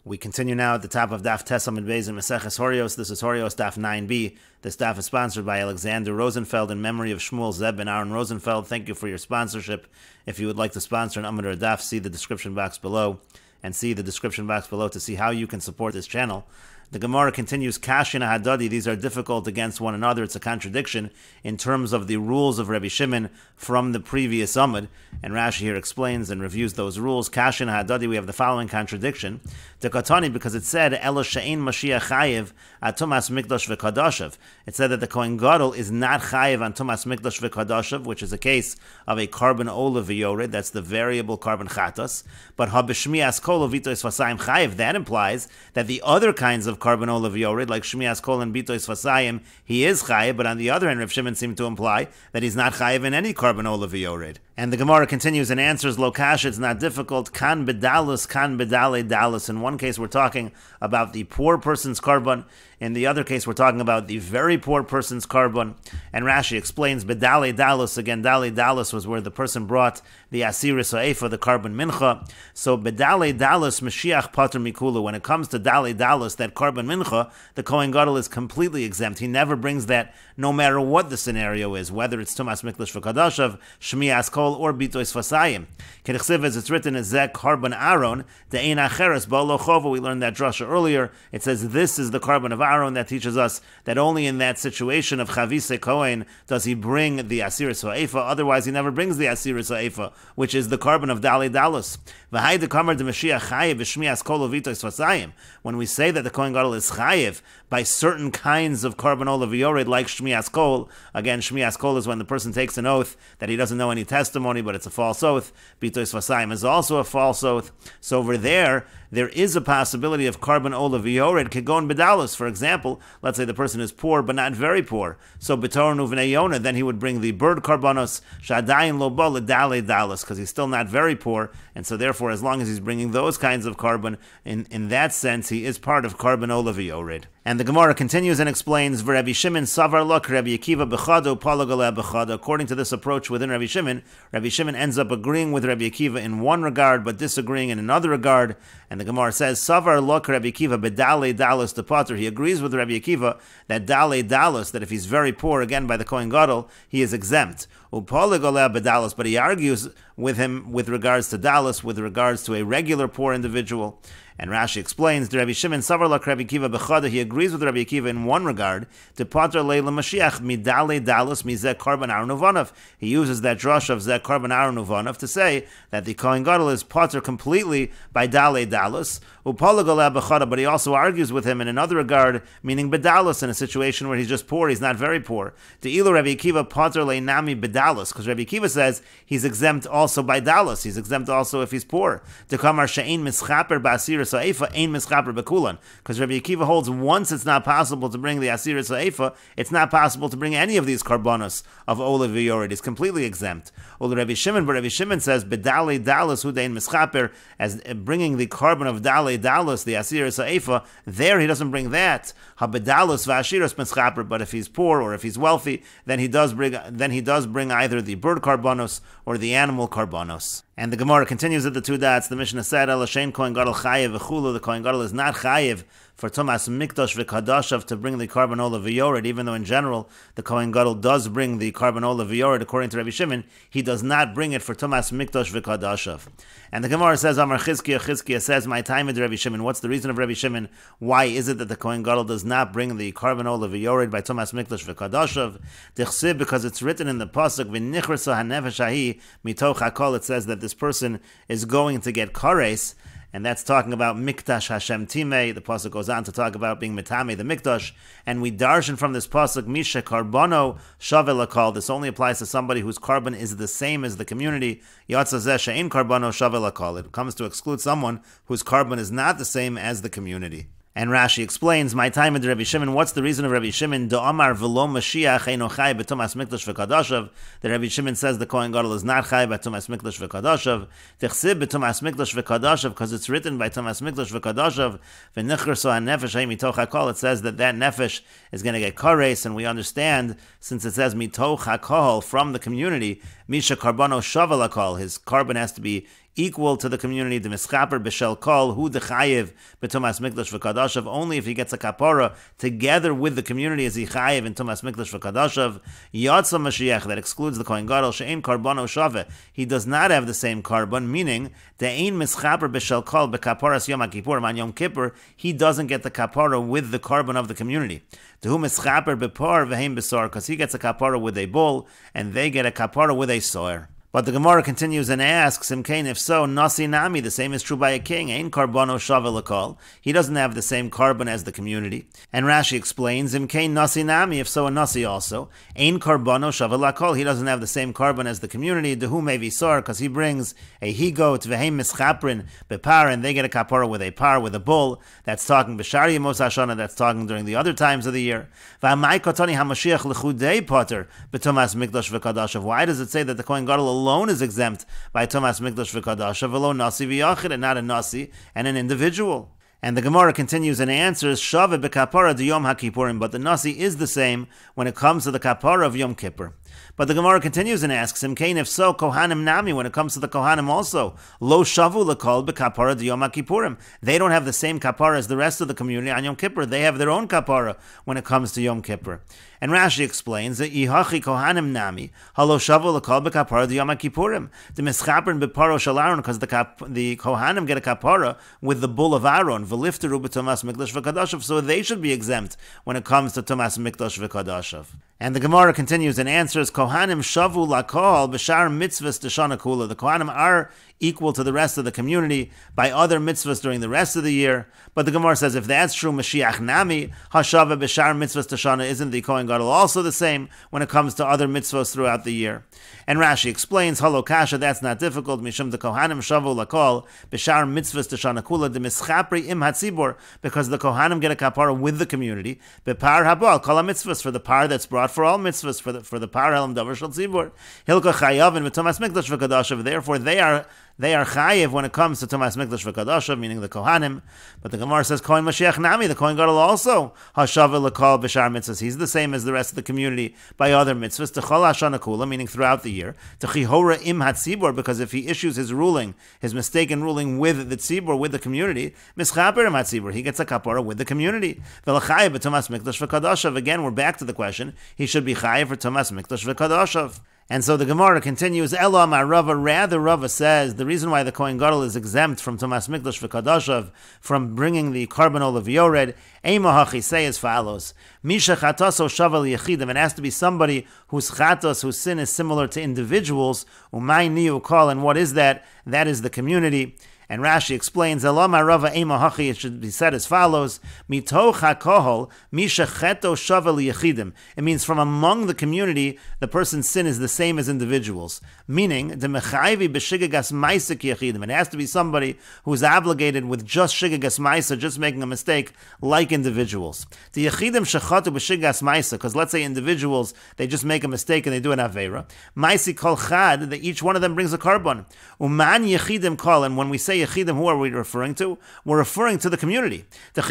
We continue now at the top of Daf Tesamid Beis in Meseches Horayos. This is Horayos Daf 9b. This Daf is sponsored by Alexander Rosenfeld in memory of Shmuel Zeb and Aaron Rosenfeld. Thank you for your sponsorship. If you would like to sponsor an Amud or Daf, see the description box below, and see the description box below to see how you can support this channel. The Gemara continues, Kash and Hadadi, these are difficult against one another. It's a contradiction in terms of the rules of Rabbi Shimon from the previous Amud. And Rashi here explains and reviews those rules. Kash and Hadadi, we have the following contradiction. Tekatani, because it said, Elo she'ein Mashiach chayiv atumas mikdash v'kadashav. It said that the Kohen Gadol is not chayiv on tumas mikdash v'kadashav, which is a case of a carbon olav v'yored. That's the variable carbon chatas. But habishmias kol v'itois vasayim chayiv. That implies that the other kinds of carbon olav yored, like shmias kol and bitois fasayim, he is chayiv, but on the other hand, Rav Shimon seemed to imply that he's not chayiv in any carbon olav yored. And the Gemara continues and answers, Lo kash, it's not difficult, kan bedalus, kan bedale dalus. In one case, we're talking about the poor person's carbon. In the other case, we're talking about the very poor person's carbon. And Rashi explains, bedale dalus, again, dale dalus was where the person brought the asiris ha'efa, the carbon mincha. So bedale dalus, Mashiach pater mikulu. When it comes to dale dalus, that carbon mincha, the Kohen Gadol is completely exempt. He never brings that, no matter what the scenario is, whether it's tumas mikdash v'kadashav, shmias kol, or bitois fasayim. Kedichsiv, as it's written, is zek carbon Aaron, de'ein acheres ba'lo chova. We learned that drasha earlier. It says this is the carbon of Aaron. That teaches us that only in that situation of chavise kohen does he bring the asiris ha'efa. Otherwise, he never brings the asiris ha'efa, which is the carbon of dali dalus. V'hai dekamar de Mashiach chayiv v'shmias kol uvitois fasayim. When we say that the Kohen Gadol is chayiv by certain kinds of carbon olav yored, like shmias kol. Again, shmias kol is when the person takes an oath that he doesn't know any testimony, but it's a false oath. Bitois fasayim is also a false oath. So over there is a possibility of carbon olav yored kegon bedalus. For example, let's say the person is poor but not very poor. So b'tor uvnei Yonah, then he would bring the bird karbanos shadayin lo bo ledale dalus, because he's still not very poor, and so therefore, as long as he's bringing those kinds of carbon, in that sense, he is part of carbon olav yored. And the Gemara continues and explains, Rabbi Shimon savar lok Rabbi Akiva bechado palagale bechado. According to this approach within Rabbi Shimon ends up agreeing with Rabbi Akiva in one regard, but disagreeing in another regard. And the Gemara says, savar lok Rabbi Akiva bedale dalus de pater. He agrees with Rabbi Akiva that dale dalus, that if he's very poor, again by the Kohen Gadol, he is exempt. Upalagale bedalus, but he argues with him with regards to dalus, with regards to a regular poor individual. And Rashi explains, the Rabbi Shimon savar lak Rabbi Akiva bechada. He agrees with Rabbi Akiva in one regard, to pater leila Mashiach midale dalus mizeh carbon Aaron uvanav. He uses that drush of zeh carbon Aaron uvanav to say that the Kohen Gadol is pater completely by dale dalus. Upalagale bechada, but he also argues with him in another regard, meaning bedalus, in a situation where he's just poor, he's not very poor. The ilu Rabbi Akiva pater leinami bedalus, because Rabbi Akiva says he's exempt also by dalus. He's exempt also if he's poor. To kamar she'ein mischaper ba'asir ha'efa ein mischaper bekulan, because Rabbi Akiva holds once it's not possible to bring the asiris ha'efa, it's not possible to bring any of these karbonos of olav yored. It's completely exempt. Well, Rabbi Shimon says bedale dalus hudein mischaper, as bringing the carbon of dale dalus, the asiris ha'efa, there he doesn't bring that. Habedalus va'ashiros mischaper, but if he's poor or if he's wealthy, then he does bring either the bird karbonos or the animal karbonos. And the Gemara continues at the two dots. The Mishnah said, Elashein Kohen Gadol chayiv v'chulu. The Kohen Gadol is not chayiv for tumas mikdash v'kadashav to bring the carbon olav yored, even though in general the Kohen Gadol does bring the carbon olav yored. According to Rabbi Shimon, he does not bring it for tumas mikdash v'kadashav. And the Gemara says, Amar Chizkiah says, my time with Rabbi Shimon. What's the reason of Rabbi Shimon? Why is it that the Kohen Gadol does not bring the carbon olav yored by tumas mikdash v'kadashav? Dichsib, because it's written in the pasuk v'nichrasa hanefesh hahi mitoch hakol. It says that this person is going to get kares, and that's talking about mikdash Hashem timei. The pasuk goes on to talk about being mitame the mikdash, and we darshan from this pasuk misha karbono shave lakol. This only applies to somebody whose carbon is the same as the community. Yatza zeh she'ein karbono shave lakol. It comes to exclude someone whose carbon is not the same as the community. And Rashi explains, my time with Rabbi Shimon, what's the reason of Rabbi Shimon? Do Amar v'lo Mashiach eino chai b'tumas mikdash v'kadashav. The Rabbi Shimon says the Kohen Gadol is not chai b'tumas mikdash v'kadashav. Tichsib b'tumas mikdash v'kadashav, because it's written by tumas mikdash v'kadashav. V'nichraso ha'nefesh ha'im mitoch hakol. It says that nefesh is going to get kares, and we understand, since it says mitoch hakol, from the community, misha karbono shavel hakol, his carbon has to be equal to the community. The mischaper b'shel kol hu dechayev b'tumas mikdash v'kadashav. Only if he gets a kapara together with the community is he chayev in tumas mikdash v'kadashav. Yatsa Mashiach, that excludes the kohen gadol. She'ein karbono shaveh, he does not have the same carbon, meaning de'ein mischaper b'shel kol b'kaparas yom ha'kipurim on Yom Kippur, he doesn't get the kapara with the carbon of the community. To whom mischaper b'par v'heim b'sor, because he gets a kapara with a bull and they get a kapara with a soir. But the Gemara continues and asks, Imkain, if so, nasi nami, the same is true by a king. Ein karbono shava l'kol. He doesn't have the same carbon as the community. And Rashi explains, Imkain nasi nami, if so, a nasi also. Ein karbono shava l'kol. He doesn't have the same carbon as the community. Dehu mevi sor, because he brings a he-goat, v'heim mischaprin, bepar, and they get a kapara with a par, with a bull. That's talking b'shari yemos hashana, that's talking during the other times of the year. V'amai kotoni hamashiach l'chudei potter, b'tumas mikdash v'kadashav. Why does it say that the kohen gadol alone is exempt by Tumas Mikdash v'Kadasha, v'lo nasi v'yachid, and not a nasi and an individual? And the Gemara continues and answers, Shave b'kapara de Yom HaKippurim, but the nasi is the same when it comes to the kapara of Yom Kippur. But the Gemara continues and asks him, Kain, if so, Kohanim Nami, when it comes to the Kohanim also, Lo Shavu L'Kol B'Kapara de Yom HaKippurim. They don't have the same kapara as the rest of the community on Yom Kippur. They have their own kapara when it comes to Yom Kippur. And Rashi explains that Ihachi Kohanim Nami, Halo Shavu L'Kol B'Kapara de Yom HaKippurim. The Mischaprin B'Paro Shal Aaron, because the Kohanim get a kapara with the bull of Aaron, V'Lifteru B'Tumas Mikdash V'Kadashav, so they should be exempt when it comes to Tumas Mikdash V'Kadashav. And the Gemara continues and answers, Kohanim shavu lakol b'shar mitzvahs d'shana kula. The Kohanim are equal to the rest of the community by other mitzvahs during the rest of the year. But the Gemara says, if that's true, Mashiach nami hashava b'shar mitzvahs d'shana, isn't the kohen gadol also the same when it comes to other mitzvahs throughout the year? And Rashi explains, Halo kasha, that's not difficult. Mishum the Kohanim shavu lakol b'shar mitzvahs d'shana kula, the mischapri im hatzibor, because the Kohanim get a kapara with the community. B'par habal kol mitzvahs, for the par that's brought for all mitzvahs, for the par helam davar shel tzibor. Hilka chayavin v'tumas mikdash v'kadashav. Therefore, they are chayiv when it comes to tumas mikdash v'kadashav, meaning the Kohanim. But the Gemara says, Kohen Mashiach nami, the Kohen gadol also hashava l'kol b'shar mitzvahs. He's the same as the rest of the community by other mitzvahs. Techol hashana kula, meaning throughout the year. Techihora im hatzibor, because if he issues his ruling, his mistaken ruling with the tzibor, with the community, mischaper im hatzibor, he gets a kapara with the community. V'lachayiv b'tumas mikdash v'kadashav. Again, we're back to the question. He should be chayiv for tumas mikdash v'kadashav. And so the Gemara continues, Elo Amar Rava, rather Rava says, the reason why the Kohen Gadol is exempt from Tumas Mikdash v'Kadashav, from bringing the carbon of Yored, Eima Hachi, say as follows, Misha Chataso Shaval Yechidim, it has to be somebody whose chatos, whose sin is similar to individuals, Umay Niu Kol, and what is that? That is the community. And Rashi explains, Elama Rava Ema Hachi, it should be said as follows, Mitoch HaKohol, Misha Cheto Shavel Yechidim. It means from among the community, the person's sin is the same as individuals. Meaning, the Mechayvi B'Shigagas Maisa Yechidim. It has to be somebody who is obligated with just Shigagas Maisa, just making a mistake, like individuals. The Yechidim Shechatu B'Shigagas Maisa, because let's say individuals, they just make a mistake and they do an Aveira. Maisi Kol Chad, that each one of them brings a carbon. Uman Yechidim Kol, and when we say Yechidim, who are we referring to? We're referring to the community. Because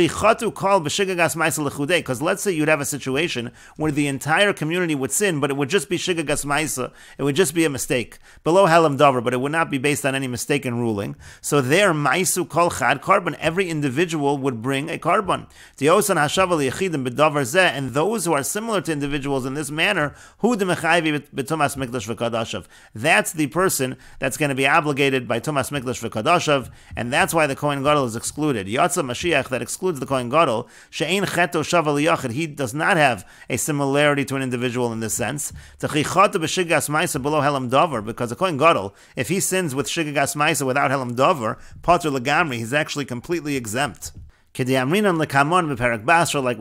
let's say you'd have a situation where the entire community would sin, but it would just be Shigagas Maisa. It would just be a mistake. Below Halam Davar, but it would not be based on any mistaken ruling. So there, Maisu Kol Chad carbon, every individual would bring a carbon. And those who are similar to individuals in this manner, that's the person that's going to be obligated by Tumas Mikdash v'Kadashav, and that's why the Kohen Gadol is excluded. Yatsa Mashiach, that excludes the Kohen Gadol, she'ein cheto shaval yachid, he does not have a similarity to an individual in this sense. Techichata b'shigas ma'isa below helam davar, because the Kohen Gadol, if he sins with shigas ma'isa without helam davar, pater legamri, he's actually completely exempt. Like we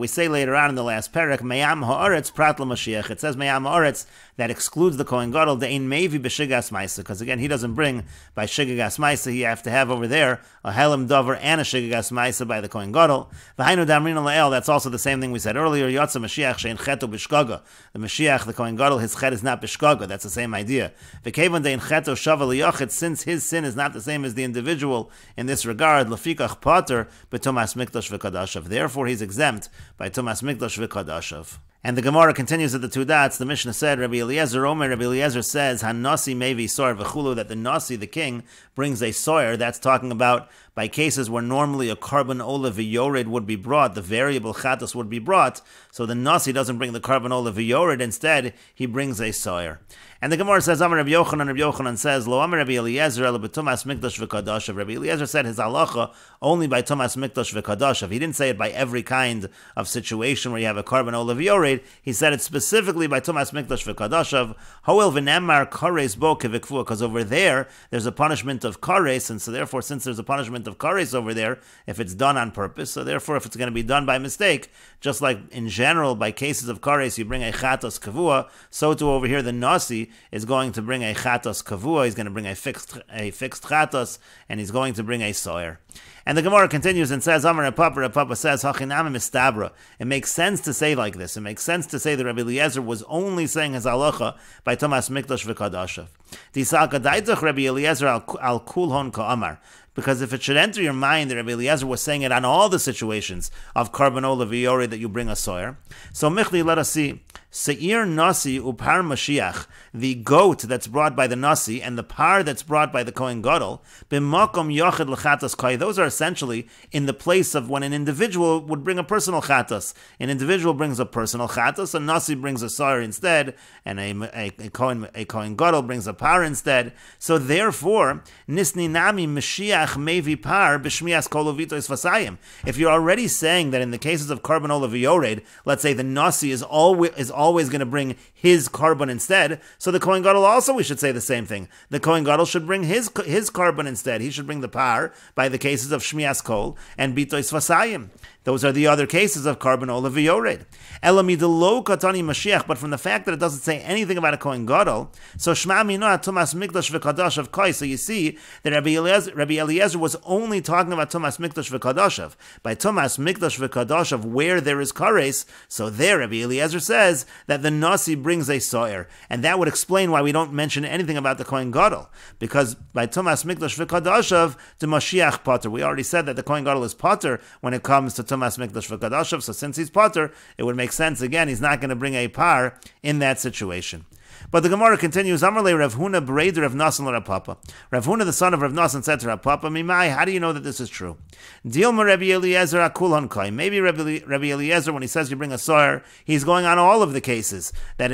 say later on in the last parak, Mayam Ha'aretz Prat L'Mashiach. It says Mayam Ha'aretz, that excludes the Kohen Gadol, the Ein Mevi B'Shigas Maisa, because again, he doesn't bring by Shigas Maisa, he have to have over there a Helam Dover and a Shigas Maisa by the Kohen Gadol. V'hainu Damrina La'el, that's also the same thing we said earlier, Yotza Mashiach Shein Cheto B'Shkaga. The Mashiach, the Kohen Gadol, his Chet is not B'Shkaga, that's the same idea. V'kevon Dein Cheto Shaval Yachid, since his sin is not the same as the individual in this regard, Lefikach Pater B'Tumas Mikdash v'Kadashav. Therefore, he's exempt by Tumas Mikdash v'Kadashav. And the Gemara continues at the two dots. The Mishnah said, Rabbi Eliezer Omer, Rabbi Eliezer says, Hanasi mevi soyer v'chulu, that the Nasi, the king, brings a soyer. That's talking about by cases where normally a carbon ola v'yored would be brought, the variable chatas would be brought, so the Nasi doesn't bring the carbon ola v'yored, instead he brings a soyer. And the Gemara says, Amar Rabbi Yochanan says, Lo Amar Rabbi Eliezer, Ela b'tumas mikdash v'kadashav. Rabbi Eliezer said his halacha only by tumas mikdash v'kadashav. He didn't say it by every kind of situation where you have a carbon ola v'yored. He said it specifically by tumas mikdash v'kadashav. Hoel v'nemar kares bo kevikfu, because over there's a punishment of kares, and so therefore, since there's a punishment of kares over there, if it's done on purpose, so therefore, if it's going to be done by mistake, just like in general, by cases of kares, you bring a chatos kavua, so too over here, the nasi is going to bring a chatos kavua, he's going to bring a fixed chatos, and he's going to bring a soyer. And the Gemara continues and says, Amar Papa says, Hachinam mistabra. It makes sense to say like this. It makes sense to say that Rabbi Eliezer was only saying his halacha by Tumas Mikdash v'Kadashav. Tisaka daitach Rabbi Eliezer al kulhon ka'amar. Because if it should enter your mind that Rabbi Eliezer was saying it on all the situations of carbon ola v'yori that you bring a soyer, so Michli, let us see. Seir nasi upar Mashiach, the goat that's brought by the nasi and the par that's brought by the Kohen Gadol, b'makom yochid l'chatas kai. Those are essentially in the place of when an individual would bring a personal chatas. An individual brings a personal chatas, a nasi brings a soyer instead, and a Kohen Gadol brings a par instead. So therefore, nisni nami Mashiach mevi par b'shmias kol uvitos vasayim. If you're already saying that in the cases of carbon ola v'yored, let's say the nasi is always going to bring his carbon instead, so the Kohen Gadol also, we should say the same thing. The Kohen Gadol should bring his carbon instead. He should bring the par by the cases of shmias kol and bitois vasayim. Those are the other cases of carbon ola v'yored. Elamidelo katani Mashiach, but from the fact that it doesn't say anything about a Kohen Gadol, so shma minoah tumas mikdash v'kadashav kai. So you see that Rabbi Eliezer was only talking about tumas mikdash v'kadashav. By tumas mikdash v'kadashav, where there is kares, so there Rabbi Eliezer says that the nasi brings a soyer, and that would explain why we don't mention anything about the Kohen Gadol, because by tumas mikdash v'kadashav, the Mashiach potter. We already said that the Kohen Gadol is potter when it comes to tumas mikdash v'kadashav. So since he's potter, it would make sense again. He's not going to bring a par in that situation. But the Gemara continues, Amarle Rav Huna Breder Rav Nasan Rav Papa. Rav Huna, the son of Rav Nasan, said to Rav Papa, Mimai, how do you know that this is true? Dilma Rabbi Eliezer Akulon Kai. Maybe Rabbi Eliezer, when he says you bring a soyer, he's going on all of the cases that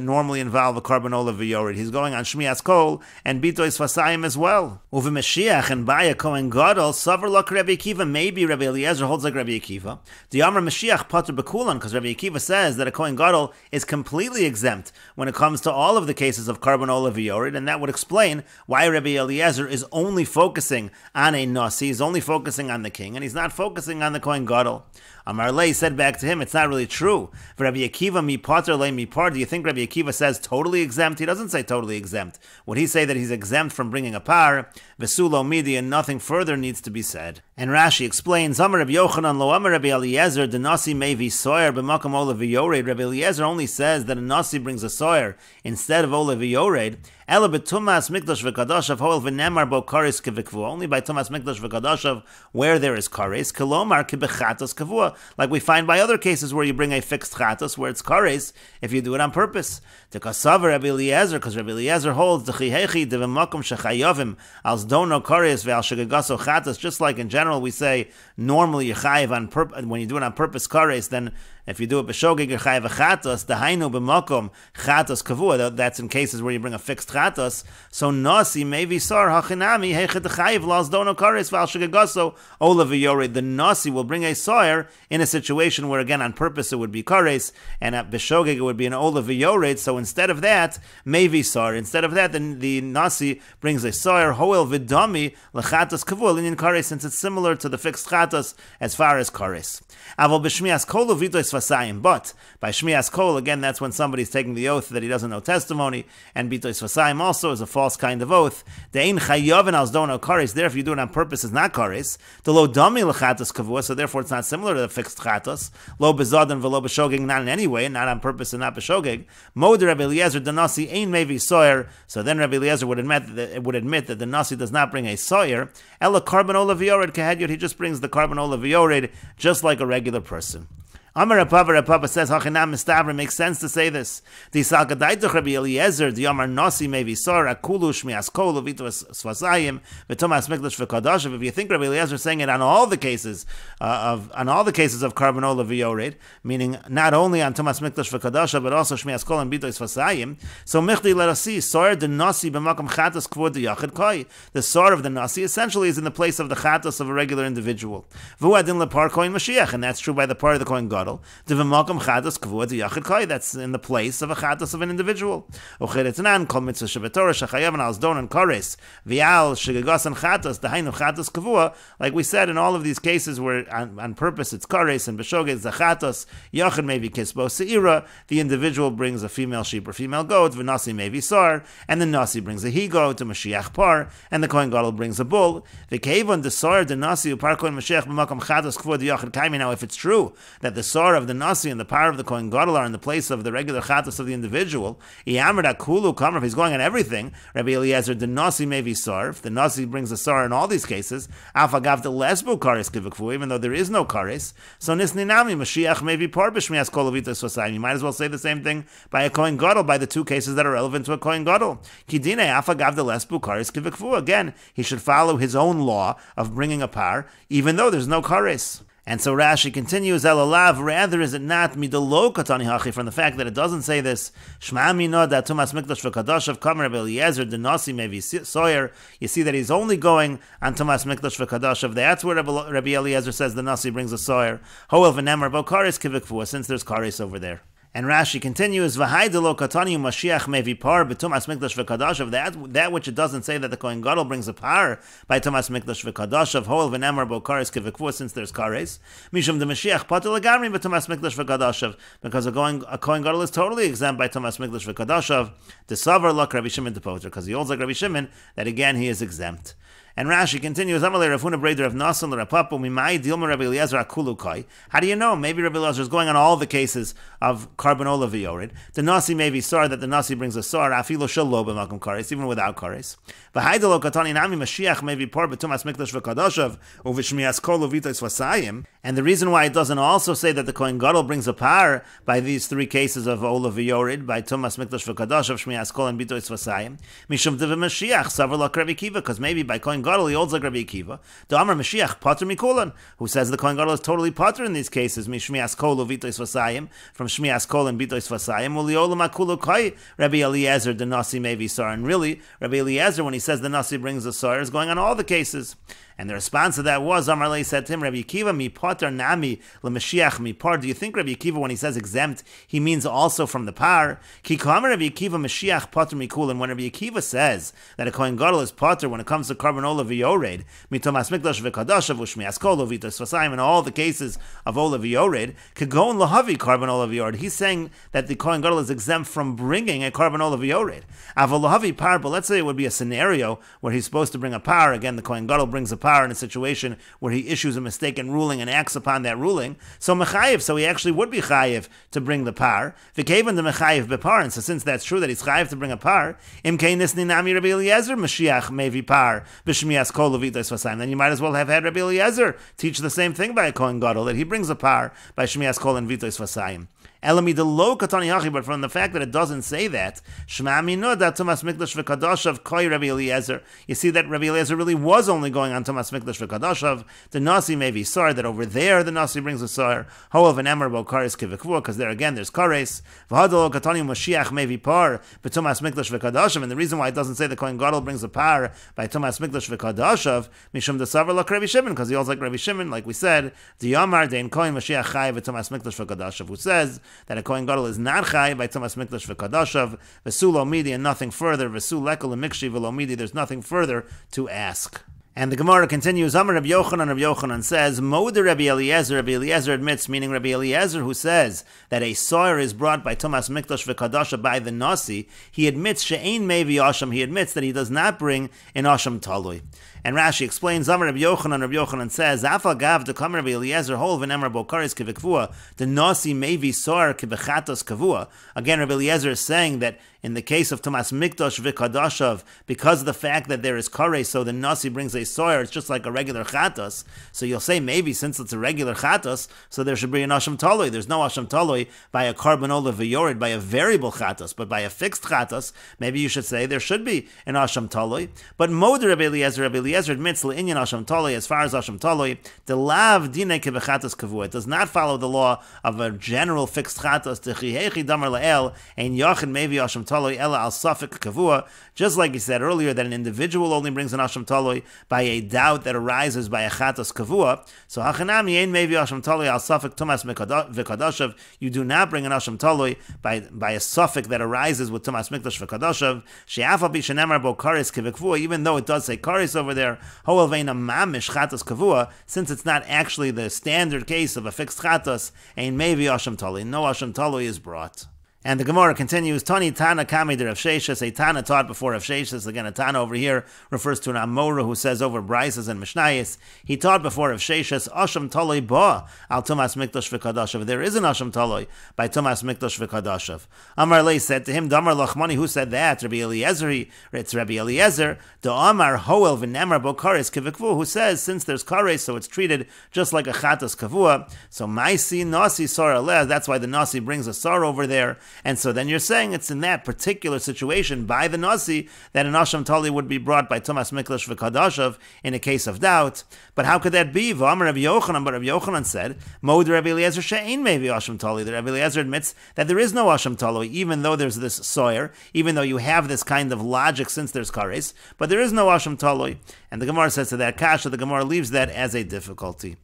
normally involve a carbon ola v'yored. He's going on Shmias Kol and Bitois Fasayim as well. Uve Mashiach and by a Kohen Gadol, Savar Lak Rabbi Akiva. Maybe Rabbi Eliezer holds like Rabbi Akiva. The Amar Mashiach Pater Bekulan, because Rabbi Akiva says that a Kohen Gadol is completely exempt when it comes to all of the cases of carbon ola v'yored, and that would explain why Rabbi Eliezer is only focusing on a nasi, he's only focusing on the king, and he's not focusing on the Kohen Gadol. Amar Lei said back to him, it's not really true. For Rabbi Akiva, mi pater le mi par. Do you think Rabbi Akiva says totally exempt? He doesn't say totally exempt. Would he say that he's exempt from bringing a par? Vesulo midi, and nothing further needs to be said. And Rashi explains, Amar Rabbi Yochanan lo Amar Rabbi Eliezer, the nasi mevi soyer b'makam ola v'yored. Rabbi Eliezer only says that a nasi brings a soyer instead of ola v'yored. Ela betumas mikdash v'kadashav hoel v'nemar bo kares kevikvu. Only by tumas mikdash v'kadashav where there is kares, kelomar kebechatos kavua. Like we find by other cases where you bring a fixed chatos where it's kares if you do it on purpose. To kasav Rabbi Eliezer, because Rabbi Eliezer holds the chihechi devemakom shechayavim als dono kares ve'al shegagaso chatos. Just like in general we say normally you chayiv on purpose when you do it on purpose kares, then if you do it b'shogeg you're chayiv a chatos. Dahainu b'makom chatos kavua. That's in cases where you bring a fixed chatos. So nasi mevi sar hachinami hechet chayiv las dono kares ve'al shegagaso ola v'yored. The nasi will bring a soyer in a situation where again on purpose it would be kares, and at b'shogeg it would be an ola v'yored. So instead of that, mevi sar. Instead of that, the nasi brings a soyer hoel v'dami lechatos kavua linyan kares, since it's similar to the fixed chatos as far as kares. Aval b'shmias kol uvitos vasayim. But by shmias kol, again, that's when somebody's taking the oath that he doesn't know testimony, and bitos vasayim also is a false kind of oath. De'in chayavin als dono kares. There, if you do it on purpose, is not kares. The lo dami lechatos kavua. So therefore, it's not similar to the fixed chatos. Lo bezadan v'lo b'shogeg, not in any way, not on purpose and not b'shogeg. Mod Rabbi Eliezer the nasi ein mevi soyer. So then Rabbi Eliezer would admit that the nasi does not bring a soyer. Ela carbon ola v'yored kehedyot. He just brings the carbon ola v'yored just like a regular person. Amar Papa says, Hachinam Mistabra, makes sense to say this. The Salkadaitach Rabbi Eliezer, the Amar Nasi Mevi Sor, Akulu Shmias Kol, Vito Svasayim, V'Tomas Mikdash V'Kadashav. If you think Rabbi Eliezer is saying it on all the cases of Karbonola V'Yored, meaning not only on Tomas Mikdash V'Kadashav, but also Shmias Kol and Vito Svasayim, so Michli let us see, Sor the Nasi B'Makam Chatas Kvod the Yachid Koi. The Sor of the Nasi essentially is in the place of the Chatas of a regular individual. V'Uadin Lepar Koin Mashiach, and that's true by the part of the Kohen Gadol. That's in the place of a chatas of an individual. Like we said, in all of these cases where on purpose it's kares and b'shogeg it's a chatas, yachid maybe kisbo seira, the individual brings a female sheep or female goat, v'nasi maybe sar, and the nasi brings a he-goat to Mashiach par, and the Kohen Gadol brings a bull. V'kevon the sar, the nasi upar Kohen Mashiach b'makam chatas kvod yachid kaimi. Now if it's true that the sar of the nasi and the power of the Kohen Gadol are in the place of the regular chatas of the individual, if he's going on everything, Rabbi Eliezer, the nasi may be sar, if the nasi brings a sar in all these cases, afagav the lesbu kares kivakfu, even though there is no kares, so nisni nami, Mashiach may be par b'shmias kol avitas vasayim. You might as well say the same thing by a Kohen Gadol, by the two cases that are relevant to a Kohen Gadol. Kidine afagav the lesbu kares kivakfu. Again, he should follow his own law of bringing a par, even though there's no kares. And so Rashi continues, Elalav, rather is it not midolo katani hachi, from the fact that it doesn't say this, Shma mino da tumas mikdash v'kadashav kamer Rabbi Eliezer denasi mevi soyer. You see that he's only going on tumas mikdash v'kadashav. That's where Rabbi Eliezer says the nasi brings a soyer. Hoel v'nemar bo kares kivikfua, since there's kares over there. And Rashi continues, V'haidelo katani Mashiach mevi par b'tumas mikdash v'kadashav. That which it doesn't say that the Kohen Gadol brings a par by tumas mikdash v'kadashav. Hoel v'nemar bo kares kivikvua, since there's kares. Mishum the Mashiach patel agamri b'tumas mikdash v'kadashav, because a Kohen Gadol is totally exempt by tumas mikdash v'kadashav. The savar lak Rabbi Shimon the poter, because he holds like Rabbi Shimon that again he is exempt. And Rashi continues, how do you know? Maybe Rabbi Eliezer is going on all the cases of Karbonola V'Yored. The nasi may be sar, that the nasi brings a sar, afilo shelo b'makom kares, even without kares. V'haidelo katani nami Mashiach may be par b'tumas mikdash v'kadashav uv'shmias kol uvitos vasayim. And the reason why it doesn't also say that the Kohen Gadol brings a par by these three cases of Ola V'Yored, by tumas mikdash v'kadashav, shmias kol and bitos vasayim, mishum de Mashiach savar lak Rabbi Kiva, because maybe by Kohen Gadol he holds like Rabbi Akiva. The Amar Mashiach pater mikulan, who says the Kohen Gadol is totally pater in these cases. Mishmias kol uvitos vasayim, from shmias kol and bitos vasayim. Uliolam akulu kai Rabbi Eliezer the nasi mevi sar. And really, Rabbi Eliezer, when he says the nasi brings a sar, is going on all the cases. And the response to that was, Amar Lei said to him, Rabbi Akiva mi pater nami leMashiach mi par. Do you think Rabbi Akiva, when he says exempt, he means also from the par? Ki kamer Rabbi Akiva Mashiach pater mikul. And when Rabbi Akiva says that a Kohen Gadol is pater when it comes to Karbonola V'Yored, mitomas mikdash v'kadashav u'shmias kol uvitos vasayim, in all the cases of Ola V'Yored, kagon lahavi Karbonola V'Yored. He's saying that the Kohen Gadol is exempt from bringing a Karbonola V'Yored. Aval lahavi par, but let's say it would be a scenario where he's supposed to bring a par. Again, the Kohen Gadol brings a par in a situation where he issues a mistaken ruling and acts upon that ruling. So mechayiv, so he actually would be chayiv to bring the par. V'kevan the mechayiv bepar, and so since that's true that he's chayiv to bring a par, imkei nisni nami Rabbi Eliezer Mashiach mevi par b'shmias kol uvitos vasayim. Then you might as well have had Rabbi Eliezer teach the same thing by a Kohen Gadol, that he brings a par by shmias kol and vitos vasayim. Elami de lo katani hachi, but from the fact that it doesn't say that, Shema mino da tumas mikdash v'kadashav koi Rabbi Eliezer. You see that Rabbi Eliezer really was only going on tumas mikdash v'kadashav. The nasi may be sar, that over there the nasi brings a sar. Hoav and emer bo kares kivikvur, because there again there's kares. V'hadalo katani Mashiach may be par b'tumas mikdash v'kadashav. And the reason why it doesn't say the Kohen Gadol brings a par by tumas mikdash v'kadashav, mishum de savar lak Rabbi Shimon, because he holds like Rabbi Shimon, like we said, the Yamar dein Kohen Mashiach chai v'tumas mikdash v'kadashav, who says that a Kohen Gadol is not chai by tumas mikdash v'kadashav, v'su lo midi, and nothing further, v'su lekel l'mikshi v'lo midi, there's nothing further to ask. And the Gemara continues, Amar Rabbi Yochanan says, Moder Rabbi Eliezer admits, meaning Rabbi Eliezer, who says that a soyer is brought by tumas mikdash v'kadasha by the nasi, he admits she'ein mevi asham, he admits that he does not bring an asham talui. And Rashi explains, Amar Rabbi Yochanan says, Afal gav de kamer Rabbi Eliezer hol v'nemar bokaris kivekvua, the nasi mevi sor kibechatos kavua. Again, Rabbi Eliezer is saying that in the case of Tumas Mikdosh v'Kadashav, because of the fact that there is kares, so the nasi brings a soyer, it's just like a regular chatos. So you'll say maybe since it's a regular chatos, so there should be an asham taloi. There's no asham taloi by a carbon v'yorid, by a variable chatos, but by a fixed chatos, maybe you should say there should be an asham taloi. But Moder Rabbi Eliezer admits l'inyan asham taloi, as far as asham taloi, the lav dine kebechatos kavua. It does not follow the law of a general fixed chatos, techihechi damar la'el, and yachid maybe asham taloi ela al safik kavua, just like he said earlier that an individual only brings an asham taloi by a doubt that arises by a chatos kavua. So hachanami ein maybe asham taloi al safik tumas v'kadashav. You do not bring an asham taloi by a suffix that arises with tumas mikdash v'kadashav. She'afa bi shenemar bo kares kivekvua, even though it does say kares over there, hoel veina mamish chatos kavua, since it's not actually the standard case of a fixed chatos, ein maybe asham taloi. No asham taloi is brought. And the Gemara continues, Tani Tana Kami de Rav Sheshes, a Tana taught before Rav Sheshes. Again, a Tana over here refers to an Amora who says over Brises and Mishnayos. He taught before Rav Sheshes, Asham Taloi Ba al Tumas Mikdash v'Kadashav. There is an Asham Taloi by Tumas Mikdash v'Kadashav. Amar Lei said to him, Damar Lachmani, who said that? Rabbi Eliezer, it's Rabbi Eliezer, the Amar Hoel v'Nemar Bo Kares Kivikvu, who says, since there's Kares, so it's treated just like a Chatas Kavua. So Maisi Nasi Sar Aleh, that's why the Nasi brings a Sar over there. And so then you're saying it's in that particular situation by the Nasi that an Asham Tali would be brought by Tumas Mikdash v'Kadashav in a case of doubt. But how could that be? V'amar Rabbi Yochanan, but Rabbi Yochanan said, Mod Rabbi Eliezer she'ein maybe Asham Tali. The Rabbi Eliezer admits that there is no Asham Tali, even though there's this soyer, even though you have this kind of logic since there's kares, but there is no Asham Tali. And the Gemara says to that kasha, the Gemara leaves that as a difficulty.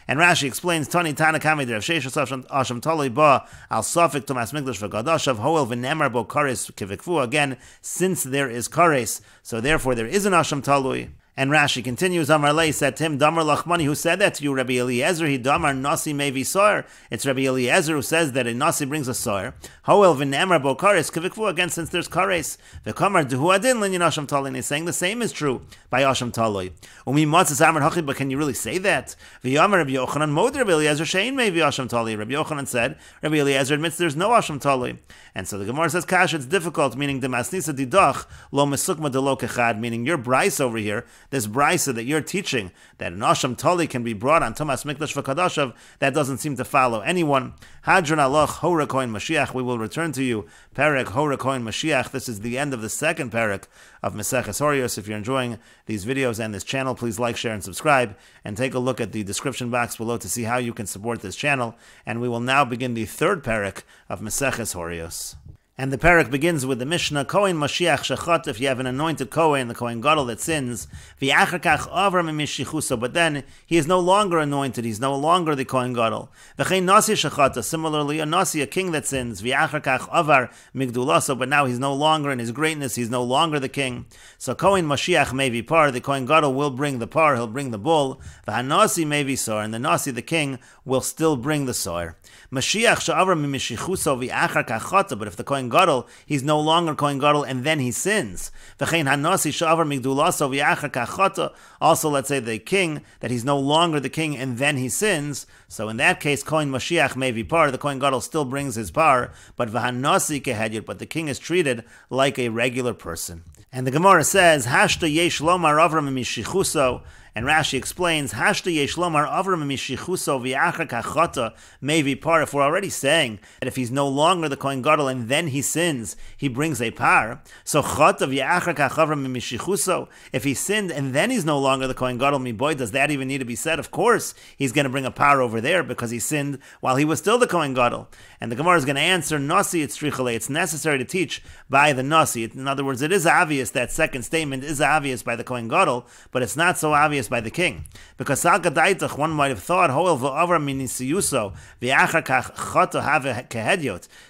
And Rashi explains, Tani Tana Kami Rav Sheshes Asham Taloi Ba al Safik Tumas Mikdash v'Kadashav Hoel v'Nemar Bo Kares Kivikvu. Again, since there is kares, so therefore there is an Asham Taloi. And Rashi continues, Amar Lei said to him, Damar Lachmani, who said that to you? Rabbi Eliezer, he Damar Nasi Mevi Soyer. It's Rabbi Eliezer who says that a Nasi brings a Soyer. Hoel v'Nemar Bo Kares Kivikvu, again, since there's kares. V'Kamar Duhu Adin Linyan Asham Taloi. He's saying the same is true by Asham Taloi. Umi Matzas Amar Hachi, but can you really say that? V'Yamar Rabbi Yochanan, Mod Rabbi Eliezer, Shein Mevi Asham Taloi. Rabbi Yochanan said, Rabbi Eliezer admits there's no Asham Taloi. And so the Gemara says, Kash, it's difficult, meaning Demasnisa Didach, Lo Mesukma de Lo Kechad, meaning your Bryce over here, this Bryce that you're teaching, that an Asham Tali can be brought on Tumas Mikdash v'Kadashav, that doesn't seem to follow anyone. Hadron Aloch, Hora Kohen Mashiach, we will return to you. Perek, Hora Kohen Mashiach, this is the end of the second Perek of Meseches Horayos. If you're enjoying these videos and this channel, please like, share, and subscribe, and take a look at the description box below to see how you can support this channel. And we will now begin the third Perek of Meseches Horayos. And the parak begins with the Mishnah, Kohen Mashiach Shechat, if you have an anointed Kohen, the Kohen Gadol that sins, V'achar kach avram mishichuso, but then he is no longer anointed, he's no longer the Kohen Gadol. V'chein Nasi Shechat, similarly a Nasi, a king that sins, V'achar kach avar migdulaso, but now he's no longer in his greatness, he's no longer the king. So Kohen Mashiach may be par, the Kohen Gadol will bring the par, he'll bring the bull, V'hanasi may be sor, and the Nasi, the king, will still bring the sor. Mashiach she'avram mishichuso v'achar kach, but if the Kohen Gadol, he's no longer Kohen Gadol, and then he sins. V'chein hanasi she'avar migdulaso v'achar kach. Also, let's say the king, that he's no longer the king, and then he sins. So in that case, Kohen Mashiach may be par, the Kohen Gadol still brings his par, but v'hanasi kehedyot, but the king is treated like a regular person. And the Gemara says, Hashta yesh lomar avram mishichuso, and Rashi explains, Hashta yesh lomar avram mishichuso v'achar kachata may be par. If we're already saying that if he's no longer the Kohen Gadol and then he sins, he brings a par. So chata v'achar kach avram mishichuso, if he sinned and then he's no longer the Kohen Gadol, boy, does that even need to be said? Of course, he's going to bring a par over there because he sinned while he was still the Kohen Gadol. And the Gemara is going to answer, Nasi it's trichale, it's necessary to teach by the Nasi. In other words, it is obvious, that second statement is obvious by the Kohen Gadol, but it's not so obvious by the king. Because one might have thought,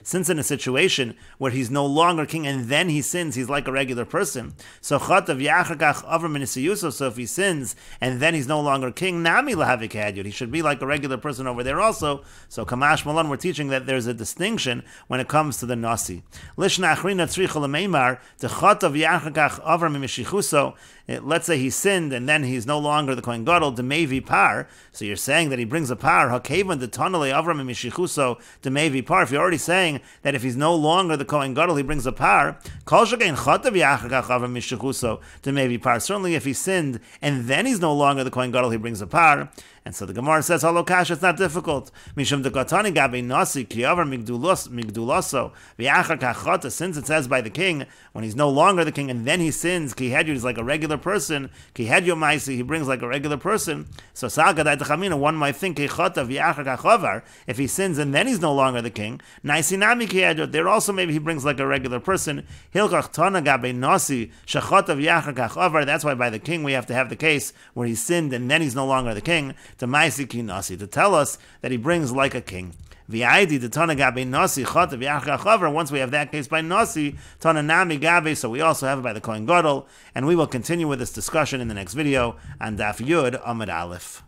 since in a situation where he's no longer king and then he sins, he's like a regular person. So if he sins and then he's no longer king, he should be like a regular person over there also. So Kamash Malan, we're teaching that there's a distinction when it comes to the Nasi. let's say he sinned and then he's no longer the Kohen Gadol, Demevi Par. So you're saying that he brings a par. Hakevan the Tonale Avram Mishichuso Demevi Par. If you're already saying that if he's no longer the Kohen Gadol, he brings a par. Kol Shekain Chatav Yachakach Avram Mishichuso Demevi Par. Certainly, if he sinned and then he's no longer the Kohen Gadol, he brings a par. And so the Gemara says, Halokash, it's not difficult. Mishum dekatani gabe nasi ki avar migdulaso v'achar kachata. Since it says by the king, when he's no longer the king and then he sins, ki hedyu is like a regular person. Ki hedyu maisi, he brings like a regular person. So sagadai techamina, one might think ki chata v'achar kachavar. If he sins and then he's no longer the king, naisinami ki hedyu. There also maybe he brings like a regular person. Hilkach tana gabe nasi shachata v'achar kachavar. That's why by the king we have to have the case where he sinned and then he's no longer the king. To tell us that he brings like a king. Once we have that case by Nasi, Tananami Gabe, so we also have it by the Kohen Gadol, and we will continue with this discussion in the next video on Daf Yud Amud Aleph.